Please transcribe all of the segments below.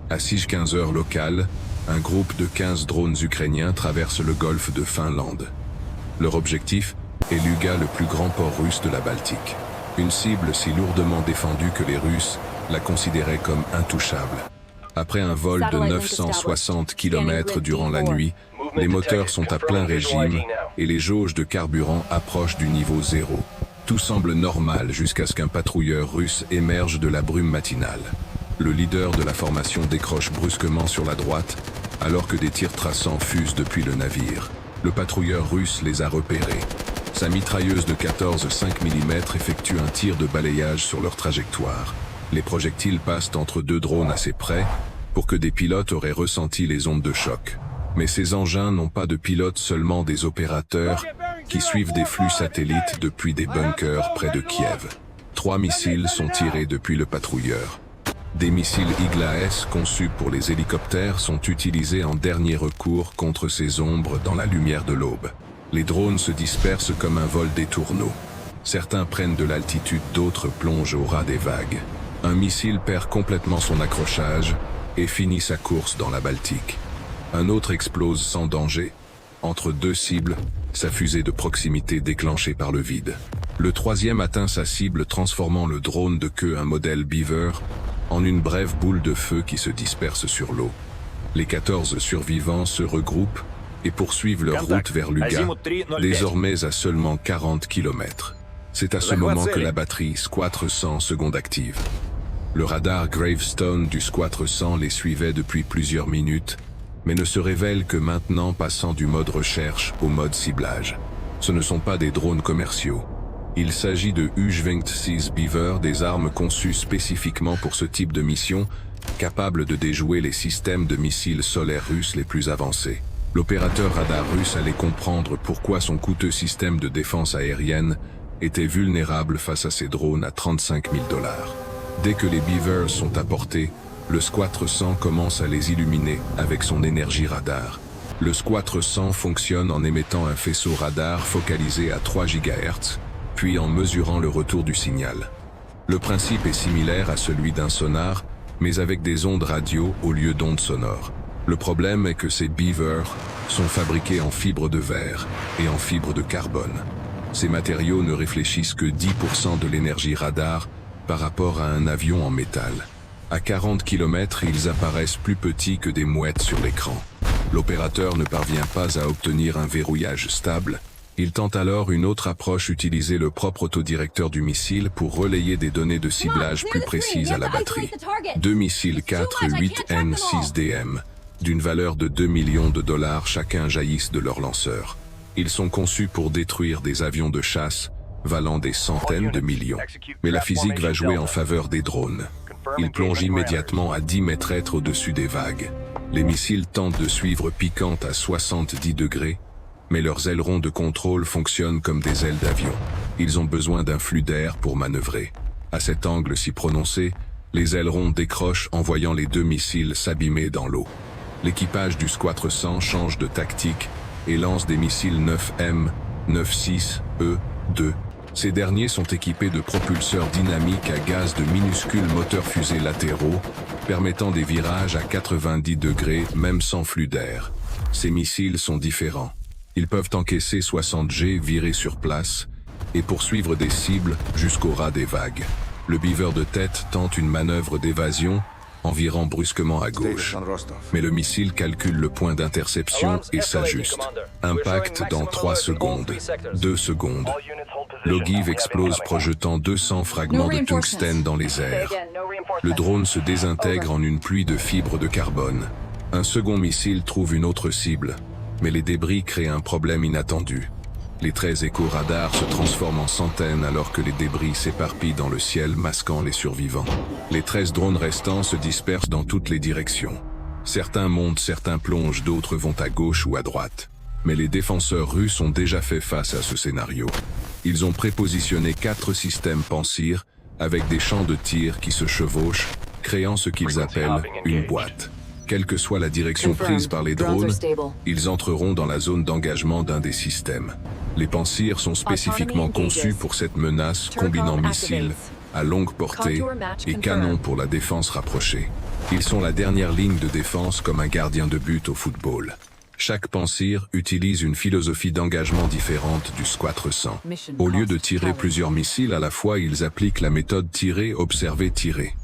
À 6h15 heure locale, un groupe de 15 drones ukrainiens traverse le golfe de Finlande. Leur objectif est Luga, le plus grand port russe de la Baltique. Une cible si lourdement défendue que les Russes la considéraient comme intouchable. Après un vol de 960 km durant la nuit, les moteurs sont à plein régime et les jauges de carburant approchent du niveau zéro. Tout semble normal jusqu'à ce qu'un patrouilleur russe émerge de la brume matinale. Le leader de la formation décroche brusquement sur la droite, alors que des tirs traçants fusent depuis le navire. Le patrouilleur russe les a repérés. Sa mitrailleuse de 14,5 mm effectue un tir de balayage sur leur trajectoire. Les projectiles passent entre deux drones assez près, pour que des pilotes auraient ressenti les ondes de choc. Mais ces engins n'ont pas de pilotes, seulement des opérateurs qui suivent des flux satellites depuis des bunkers près de Kiev. 3 missiles sont tirés depuis le patrouilleur. Des missiles Igla-S conçus pour les hélicoptères sont utilisés en dernier recours contre ces ombres dans la lumière de l'aube. Les drones se dispersent comme un vol des tourneaux. Certains prennent de l'altitude, d'autres plongent au ras des vagues. Un missile perd complètement son accrochage et finit sa course dans la Baltique. Un autre explose sans danger, entre deux cibles, sa fusée de proximité déclenchée par le vide. Le troisième atteint sa cible, transformant le drone de queue, un modèle Beaver, en une brève boule de feu qui se disperse sur l'eau. Les 14 survivants se regroupent et poursuivent leur route vers Luga, désormais à seulement 40 km. C'est à ce moment que la batterie Squatre 100 seconde active. Le radar Gravestone du Squatre 100 les suivait depuis plusieurs minutes, mais ne se révèle que maintenant, passant du mode recherche au mode ciblage. Ce ne sont pas des drones commerciaux. Il s'agit de U-26 Beaver, des armes conçues spécifiquement pour ce type de mission, capables de déjouer les systèmes de missiles solaires russes les plus avancés. L'opérateur radar russe allait comprendre pourquoi son coûteux système de défense aérienne était vulnérable face à ces drones à 35 000 $. Dès que les Beavers sont à portée, le Squatre 100 commence à les illuminer avec son énergie radar. Le Squatre 100 fonctionne en émettant un faisceau radar focalisé à 3 GHz, puis en mesurant le retour du signal. Le principe est similaire à celui d'un sonar, mais avec des ondes radio au lieu d'ondes sonores. Le problème est que ces Beavers sont fabriqués en fibre de verre et en fibre de carbone. Ces matériaux ne réfléchissent que 10% de l'énergie radar par rapport à un avion en métal. À 40 km, ils apparaissent plus petits que des mouettes sur l'écran. L'opérateur ne parvient pas à obtenir un verrouillage stable. Il tente alors une autre approche, utiliser le propre autodirecteur du missile pour relayer des données de ciblage plus précises à la batterie. 2 missiles 4-8N6DM, d'une valeur de 2 millions de $, chacun jaillissent de leur lanceur. Ils sont conçus pour détruire des avions de chasse, valant des centaines de millions. Mais la physique va jouer en faveur des drones. Ils plongent immédiatement à 10 mètres au-dessus des vagues. Les missiles tentent de suivre piquant à 70 degrés, mais leurs ailerons de contrôle fonctionnent comme des ailes d'avion. Ils ont besoin d'un flux d'air pour manœuvrer. À cet angle si prononcé, les ailerons décrochent, envoyant les 2 missiles s'abîmer dans l'eau. L'équipage du Squatre 100 change de tactique et lance des missiles 9M, 96E2. Ces derniers sont équipés de propulseurs dynamiques à gaz de minuscules moteurs fusées latéraux, permettant des virages à 90 degrés, même sans flux d'air. Ces missiles sont différents. Ils peuvent encaisser 60 G, virer sur place, et poursuivre des cibles jusqu'au ras des vagues. Le Beaver de tête tente une manœuvre d'évasion en virant brusquement à gauche. Mais le missile calcule le point d'interception et s'ajuste. Impact dans 3 secondes. 2 secondes. L'ogive explose, projetant 200 fragments de tungstène dans les airs. Le drone se désintègre en une pluie de fibres de carbone. Un second missile trouve une autre cible, mais les débris créent un problème inattendu. Les 13 écho-radars se transforment en centaines alors que les débris s'éparpillent dans le ciel, masquant les survivants. Les 13 drones restants se dispersent dans toutes les directions. Certains montent, certains plongent, d'autres vont à gauche ou à droite. Mais les défenseurs russes ont déjà fait face à ce scénario. Ils ont prépositionné 4 systèmes Pansir avec des champs de tir qui se chevauchent, créant ce qu'ils appellent une boîte. Quelle que soit la direction prise par les drones, ils entreront dans la zone d'engagement d'un des systèmes. Les Pansirs sont spécifiquement conçus pour cette menace, combinant missiles, à longue portée et canons pour la défense rapprochée. Ils sont la dernière ligne de défense comme un gardien de but au football. Chaque Pansir utilise une philosophie d'engagement différente du Squadre 100. Au lieu de tirer plusieurs missiles à la fois, ils appliquent la méthode tirer, observer, tirer.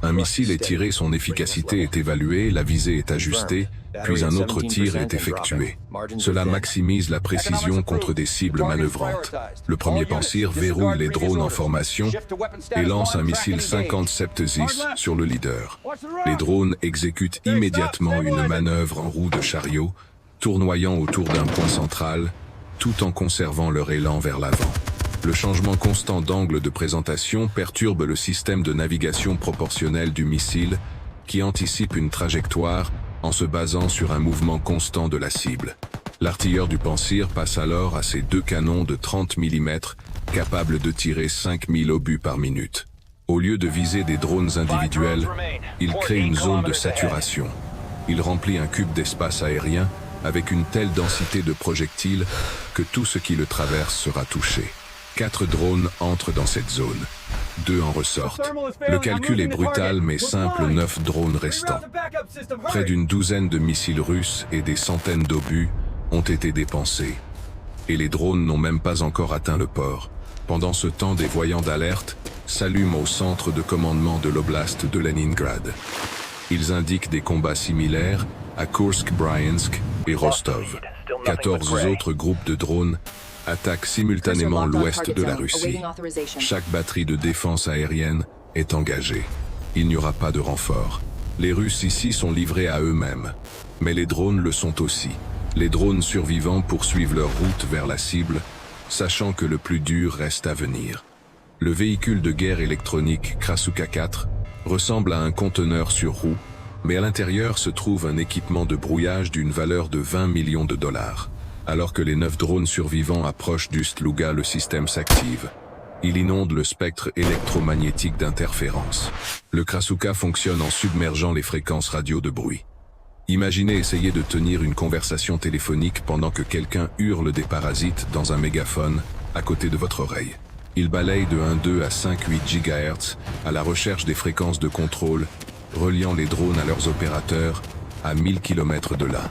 Un missile est tiré, son efficacité est évaluée, la visée est ajustée, puis un autre tir est effectué. Cela maximise la précision contre des cibles manœuvrantes. Le premier Pansir verrouille les drones en formation et lance un missile 50 Septesis sur le leader. Les drones exécutent immédiatement une manœuvre en roue de chariot, tournoyant autour d'un point central, tout en conservant leur élan vers l'avant. Le changement constant d'angle de présentation perturbe le système de navigation proportionnel du missile, qui anticipe une trajectoire en se basant sur un mouvement constant de la cible. L'artilleur du Pansir passe alors à ses 2 canons de 30 mm, capables de tirer 5000 obus par minute. Au lieu de viser des drones individuels, il crée une zone de saturation. Il remplit un cube d'espace aérien avec une telle densité de projectiles que tout ce qui le traverse sera touché. 4 drones entrent dans cette zone. 2 en ressortent. Le calcul est brutal mais simple, 9 drones restants. Près d'une douzaine de missiles russes et des centaines d'obus ont été dépensés. Et les drones n'ont même pas encore atteint le port. Pendant ce temps, des voyants d'alerte s'allument au centre de commandement de l'oblast de Leningrad. Ils indiquent des combats similaires à Kursk, Bryansk et Rostov. 14 autres groupes de drones attaquent simultanément l'ouest de la Russie. Chaque batterie de défense aérienne est engagée. Il n'y aura pas de renfort. Les Russes ici sont livrés à eux-mêmes. Mais les drones le sont aussi. Les drones survivants poursuivent leur route vers la cible, sachant que le plus dur reste à venir. Le véhicule de guerre électronique Krasuka 4 ressemble à un conteneur sur roue, mais à l'intérieur se trouve un équipement de brouillage d'une valeur de 20 millions de dollars. Alors que les 9 drones survivants approchent d'Ust-Luga, le système s'active. Il inonde le spectre électromagnétique d'interférence. Le Krasuka fonctionne en submergeant les fréquences radio de bruit. Imaginez essayer de tenir une conversation téléphonique pendant que quelqu'un hurle des parasites dans un mégaphone à côté de votre oreille. Il balaye de 1,2 à 5,8 GHz à la recherche des fréquences de contrôle, reliant les drones à leurs opérateurs à 1000 km de là.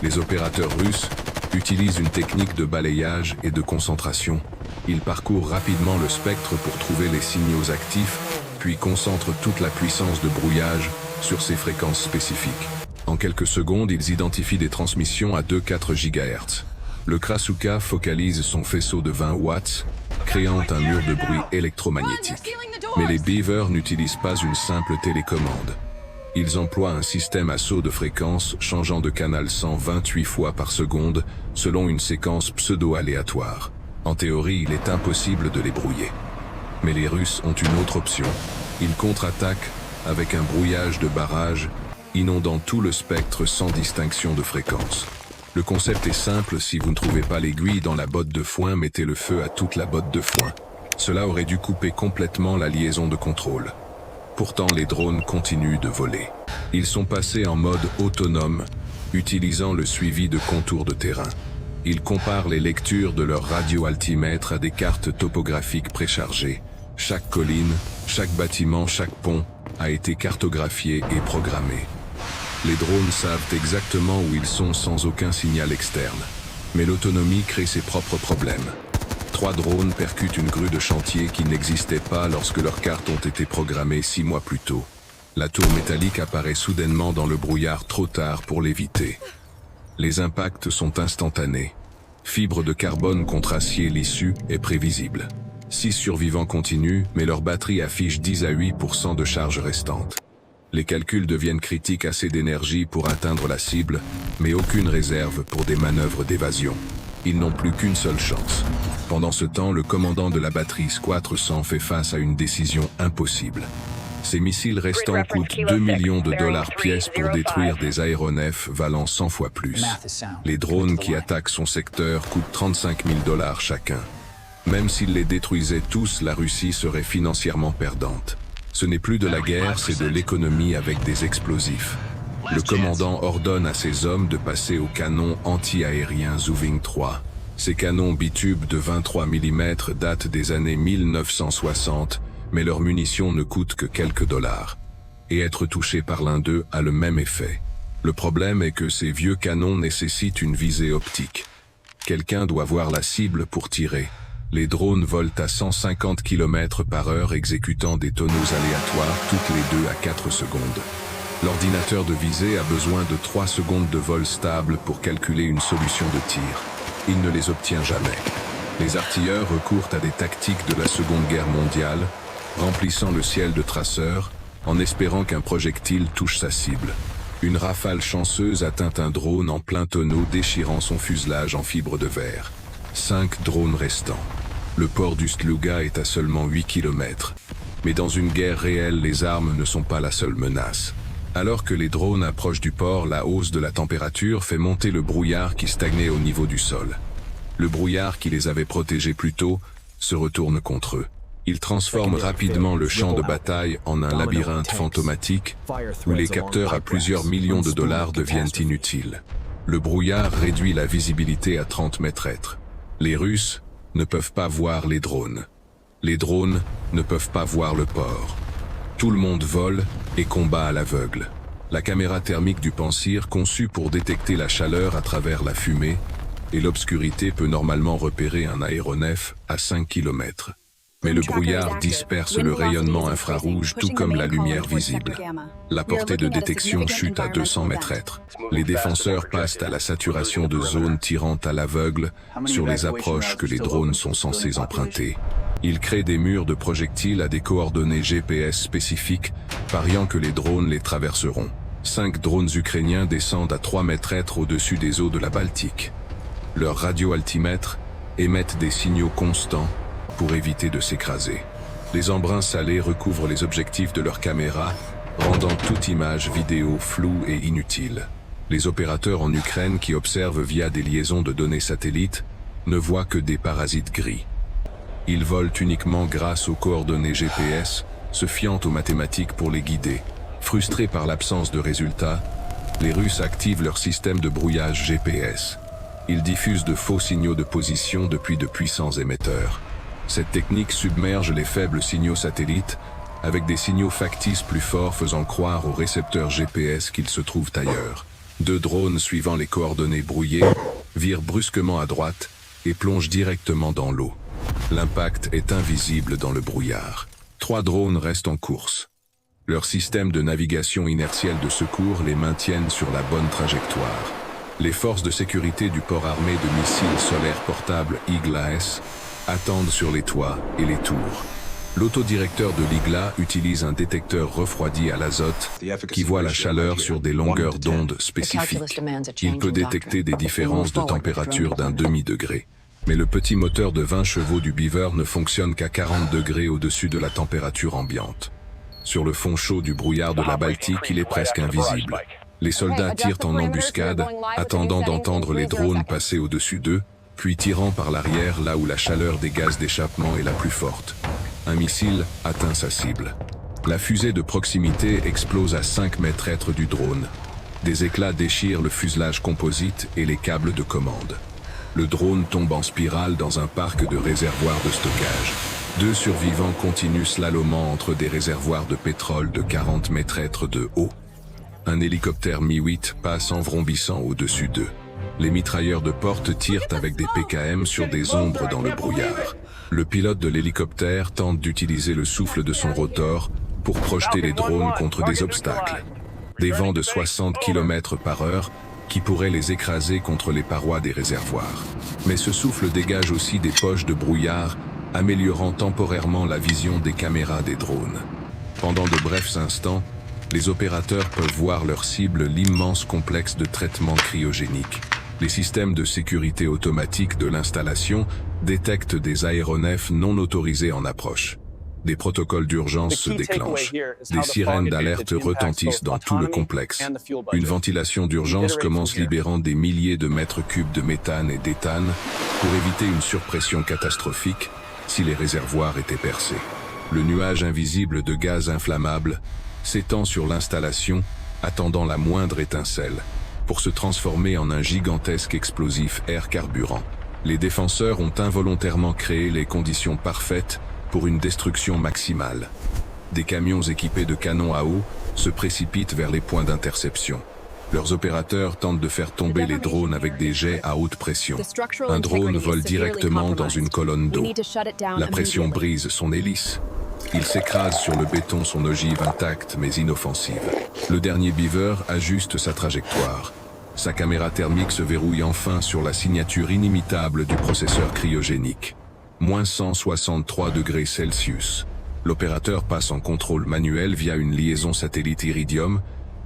Les opérateurs russes utilisent une technique de balayage et de concentration. Ils parcourent rapidement le spectre pour trouver les signaux actifs, puis concentrent toute la puissance de brouillage sur ces fréquences spécifiques. En quelques secondes, ils identifient des transmissions à 2,4 GHz. Le Krasuka focalise son faisceau de 20 watts, créant un mur de bruit électromagnétique. Mais les Beavers n'utilisent pas une simple télécommande. Ils emploient un système à saut de fréquence changeant de canal 128 fois par seconde selon une séquence pseudo-aléatoire. En théorie, il est impossible de les brouiller. Mais les Russes ont une autre option. Ils contre-attaquent avec un brouillage de barrage, inondant tout le spectre sans distinction de fréquence. Le concept est simple, si vous ne trouvez pas l'aiguille dans la botte de foin, mettez le feu à toute la botte de foin. Cela aurait dû couper complètement la liaison de contrôle. Pourtant, les drones continuent de voler. Ils sont passés en mode autonome, utilisant le suivi de contours de terrain. Ils comparent les lectures de leur radioaltimètre à des cartes topographiques préchargées. Chaque colline, chaque bâtiment, chaque pont a été cartographié et programmé. Les drones savent exactement où ils sont sans aucun signal externe. Mais l'autonomie crée ses propres problèmes. 3 drones percutent une grue de chantier qui n'existait pas lorsque leurs cartes ont été programmées 6 mois plus tôt. La tour métallique apparaît soudainement dans le brouillard trop tard pour l'éviter. Les impacts sont instantanés. Fibre de carbone contre acier lissu est prévisible. 6 survivants continuent, mais leur batterie affiche 10 à 8% de charge restante. Les calculs deviennent critiques, assez d'énergie pour atteindre la cible, mais aucune réserve pour des manœuvres d'évasion. Ils n'ont plus qu'une seule chance. Pendant ce temps, le commandant de la batterie Squadre 100 fait face à une décision impossible. Ces missiles restants coûtent 2 millions de dollars pièce pour détruire des aéronefs valant 100 fois plus. Les drones qui attaquent son secteur coûtent 35 000 dollars chacun. Même s'ils les détruisaient tous, la Russie serait financièrement perdante. Ce n'est plus de la guerre, c'est de l'économie avec des explosifs. Le commandant ordonne à ses hommes de passer au canon anti-aérien Zuving 3. Ces canons bitubes de 23 mm datent des années 1960, mais leurs munitions ne coûtent que quelques dollars. Et être touché par l'un d'eux a le même effet. Le problème est que ces vieux canons nécessitent une visée optique. Quelqu'un doit voir la cible pour tirer. Les drones volent à 150 km/h exécutant des tonneaux aléatoires toutes les 2 à 4 secondes. L'ordinateur de visée a besoin de 3 secondes de vol stable pour calculer une solution de tir. Il ne les obtient jamais. Les artilleurs recourent à des tactiques de la Seconde Guerre mondiale, remplissant le ciel de traceurs, en espérant qu'un projectile touche sa cible. Une rafale chanceuse atteint un drone en plein tonneau, déchirant son fuselage en fibre de verre. 5 drones restants. Le port du Sluga est à seulement 8 km. Mais dans une guerre réelle, les armes ne sont pas la seule menace. Alors que les drones approchent du port, la hausse de la température fait monter le brouillard qui stagnait au niveau du sol. Le brouillard qui les avait protégés plus tôt se retourne contre eux. Il transforme rapidement le champ de bataille en un labyrinthe fantomatique où les capteurs à plusieurs millions de dollars deviennent inutiles. Le brouillard réduit la visibilité à 30 mètres. Les Russes ne peuvent pas voir les drones. Les drones ne peuvent pas voir le port. Tout le monde vole et combat à l'aveugle. La caméra thermique du Pantsir, conçue pour détecter la chaleur à travers la fumée, et l'obscurité peut normalement repérer un aéronef à 5 km. Mais le brouillard disperse le rayonnement infrarouge tout comme la lumière visible. La portée de détection chute à 200 mètres. Les défenseurs passent à la saturation de zones tirant à l'aveugle sur les approches que les drones sont censés emprunter. Ils créent des murs de projectiles à des coordonnées GPS spécifiques, pariant que les drones les traverseront. 5 drones ukrainiens descendent à 3 mètres au-dessus des eaux de la Baltique. Leurs radioaltimètres émettent des signaux constants pour éviter de s'écraser. Les embruns salés recouvrent les objectifs de leurs caméras, rendant toute image vidéo floue et inutile. Les opérateurs en Ukraine qui observent via des liaisons de données satellites ne voient que des parasites gris. Ils volent uniquement grâce aux coordonnées GPS, se fiant aux mathématiques pour les guider. Frustrés par l'absence de résultats, les Russes activent leur système de brouillage GPS. Ils diffusent de faux signaux de position depuis de puissants émetteurs. Cette technique submerge les faibles signaux satellites avec des signaux factices plus forts faisant croire aux récepteurs GPS qu'ils se trouvent ailleurs. 2 drones suivant les coordonnées brouillées virent brusquement à droite et plongent directement dans l'eau. L'impact est invisible dans le brouillard. 3 drones restent en course. Leur système de navigation inertielle de secours les maintiennent sur la bonne trajectoire. Les forces de sécurité du port armé de missiles solaires portables Igla-S attendent sur les toits et les tours. L'autodirecteur de l'Igla utilise un détecteur refroidi à l'azote qui voit la chaleur sur des longueurs d'onde spécifiques. Il peut détecter des différences de température d'1 demi-degré. Mais le petit moteur de 20 chevaux du Beaver ne fonctionne qu'à 40 degrés au-dessus de la température ambiante. Sur le fond chaud du brouillard de la Baltique, il est presque invisible. Les soldats tirent en embuscade, attendant d'entendre les drones passer au-dessus d'eux, puis tirant par l'arrière là où la chaleur des gaz d'échappement est la plus forte. Un missile atteint sa cible. La fusée de proximité explose à 5 mètres du drone. Des éclats déchirent le fuselage composite et les câbles de commande. Le drone tombe en spirale dans un parc de réservoirs de stockage. 2 survivants continuent slalomant entre des réservoirs de pétrole de 40 mètres de haut. Un hélicoptère Mi-8 passe en vrombissant au-dessus d'eux. Les mitrailleurs de porte tirent avec des PKM sur des ombres dans le brouillard. Le pilote de l'hélicoptère tente d'utiliser le souffle de son rotor pour projeter les drones contre des obstacles. Des vents de 60 km/h qui pourraient les écraser contre les parois des réservoirs. Mais ce souffle dégage aussi des poches de brouillard, améliorant temporairement la vision des caméras des drones. Pendant de brefs instants, les opérateurs peuvent voir leur cible, l'immense complexe de traitement cryogénique. Les systèmes de sécurité automatique de l'installation détectent des aéronefs non autorisés en approche. Des protocoles d'urgence se déclenchent. Des sirènes d'alerte retentissent dans tout le complexe. Une ventilation d'urgence commence libérant des milliers de mètres cubes de méthane et d'éthane pour éviter une surpression catastrophique si les réservoirs étaient percés. Le nuage invisible de gaz inflammable s'étend sur l'installation, attendant la moindre étincelle, pour se transformer en un gigantesque explosif air carburant. Les défenseurs ont involontairement créé les conditions parfaites pour une destruction maximale. Des camions équipés de canons à eau se précipitent vers les points d'interception. Leurs opérateurs tentent de faire tomber les drones avec des jets à haute pression. Un drone vole directement dans une colonne d'eau. La pression brise son hélice. Il s'écrase sur le béton, son ogive intacte mais inoffensive. Le dernier Beaver ajuste sa trajectoire. Sa caméra thermique se verrouille enfin sur la signature inimitable du processeur cryogénique. Moins 163 degrés Celsius. L'opérateur passe en contrôle manuel via une liaison satellite Iridium,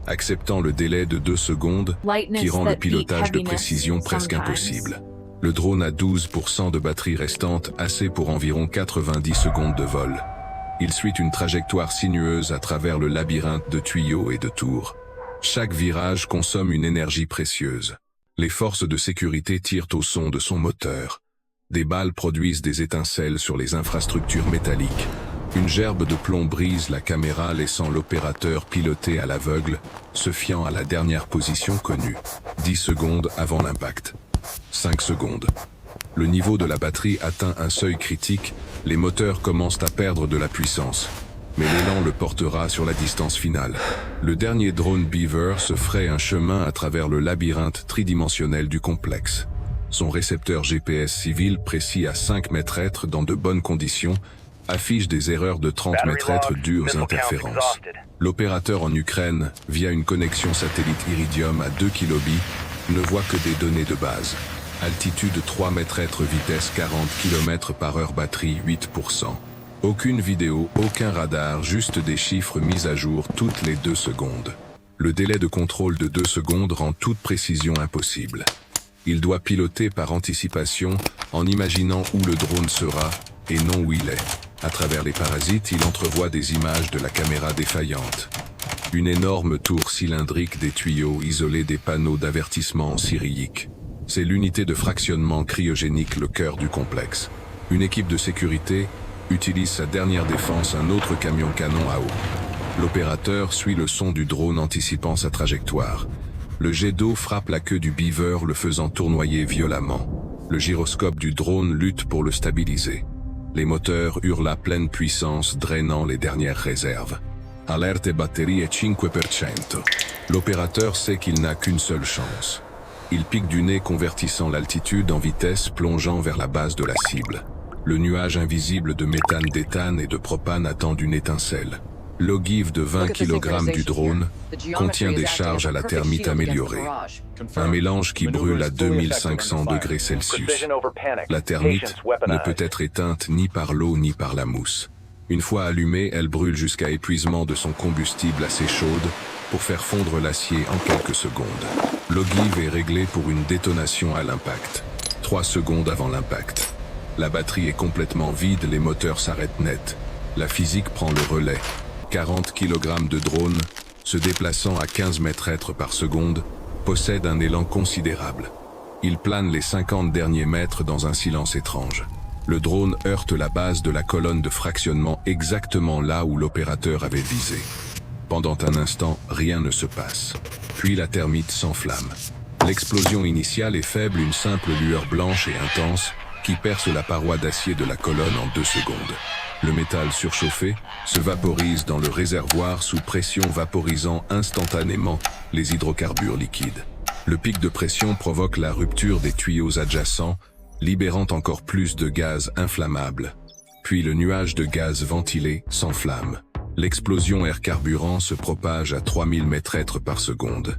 acceptant le délai de 2 secondes qui rend le pilotage de précision presque impossible. Le drone a 12% de batterie restante, assez pour environ 90 secondes de vol. Il suit une trajectoire sinueuse à travers le labyrinthe de tuyaux et de tours. Chaque virage consomme une énergie précieuse. Les forces de sécurité tirent au son de son moteur. Des balles produisent des étincelles sur les infrastructures métalliques. Une gerbe de plomb brise la caméra, laissant l'opérateur piloter à l'aveugle, se fiant à la dernière position connue. 10 secondes avant l'impact. 5 secondes. Le niveau de la batterie atteint un seuil critique, les moteurs commencent à perdre de la puissance. Mais l'élan le portera sur la distance finale. Le dernier drone Beaver se fraye un chemin à travers le labyrinthe tridimensionnel du complexe. Son récepteur GPS civil, précis à 5 mètres être dans de bonnes conditions, affiche des erreurs de 30 mètres être dues aux interférences. L'opérateur en Ukraine, via une connexion satellite Iridium à 2 kilobits, ne voit que des données de base. Altitude 3 mètres être, vitesse 40 km/h, batterie 8%. Aucune vidéo, aucun radar, juste des chiffres mis à jour toutes les 2 secondes. Le délai de contrôle de 2 secondes rend toute précision impossible. Il doit piloter par anticipation, en imaginant où le drone sera, et non où il est. À travers les parasites, il entrevoit des images de la caméra défaillante. Une énorme tour cylindrique, des tuyaux isolés, des panneaux d'avertissement en cyrillique. C'est l'unité de fractionnement cryogénique, le cœur du complexe. Une équipe de sécurité utilise sa dernière défense, un autre camion canon à eau. L'opérateur suit le son du drone, anticipant sa trajectoire. Le jet d'eau frappe la queue du Beaver, le faisant tournoyer violemment. Le gyroscope du drone lutte pour le stabiliser. Les moteurs hurlent à pleine puissance, drainant les dernières réserves. Alerte batterie 5%. L'opérateur sait qu'il n'a qu'une seule chance. Il pique du nez, convertissant l'altitude en vitesse, plongeant vers la base de la cible. Le nuage invisible de méthane, d'éthane et de propane attend une étincelle. L'ogive de 20 kg du drone contient des charges à la thermite améliorée. Un mélange qui brûle à 2500 degrés Celsius. La thermite ne peut être éteinte ni par l'eau ni par la mousse. Une fois allumée, elle brûle jusqu'à épuisement de son combustible assez chaude pour faire fondre l'acier en quelques secondes. L'ogive est réglée pour une détonation à l'impact. 3 secondes avant l'impact. La batterie est complètement vide, les moteurs s'arrêtent net. La physique prend le relais. 40 kg de drone, se déplaçant à 15 mètres être par seconde, possède un élan considérable. Il plane les 50 derniers mètres dans un silence étrange. Le drone heurte la base de la colonne de fractionnement exactement là où l'opérateur avait visé. Pendant un instant, rien ne se passe. Puis la thermite s'enflamme. L'explosion initiale est faible, une simple lueur blanche et intense qui perce la paroi d'acier de la colonne en 2 secondes. Le métal surchauffé se vaporise dans le réservoir sous pression, vaporisant instantanément les hydrocarbures liquides. Le pic de pression provoque la rupture des tuyaux adjacents, libérant encore plus de gaz inflammable. Puis le nuage de gaz ventilé s'enflamme. L'explosion air carburant se propage à 3000 mètres être par seconde.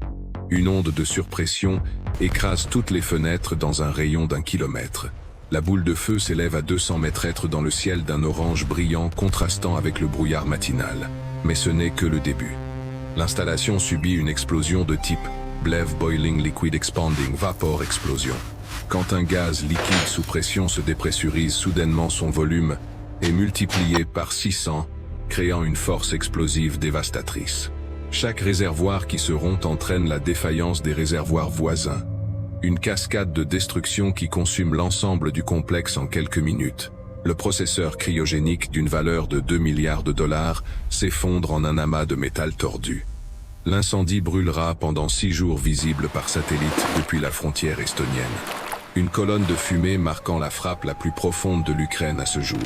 Une onde de surpression écrase toutes les fenêtres dans un rayon d'1 kilomètre. La boule de feu s'élève à 200 mètres être dans le ciel d'un orange brillant contrastant avec le brouillard matinal. Mais ce n'est que le début. L'installation subit une explosion de type BLEV Boiling Liquid Expanding Vapor Explosion. Quand un gaz liquide sous pression se dépressurise soudainement, son volume est multiplié par 600, créant une force explosive dévastatrice. Chaque réservoir qui se rompt entraîne la défaillance des réservoirs voisins. Une cascade de destruction qui consume l'ensemble du complexe en quelques minutes. Le processeur cryogénique d'une valeur de 2 milliards de dollars s'effondre en un amas de métal tordu. L'incendie brûlera pendant 6 jours, visible par satellite depuis la frontière estonienne. Une colonne de fumée marquant la frappe la plus profonde de l'Ukraine à ce jour.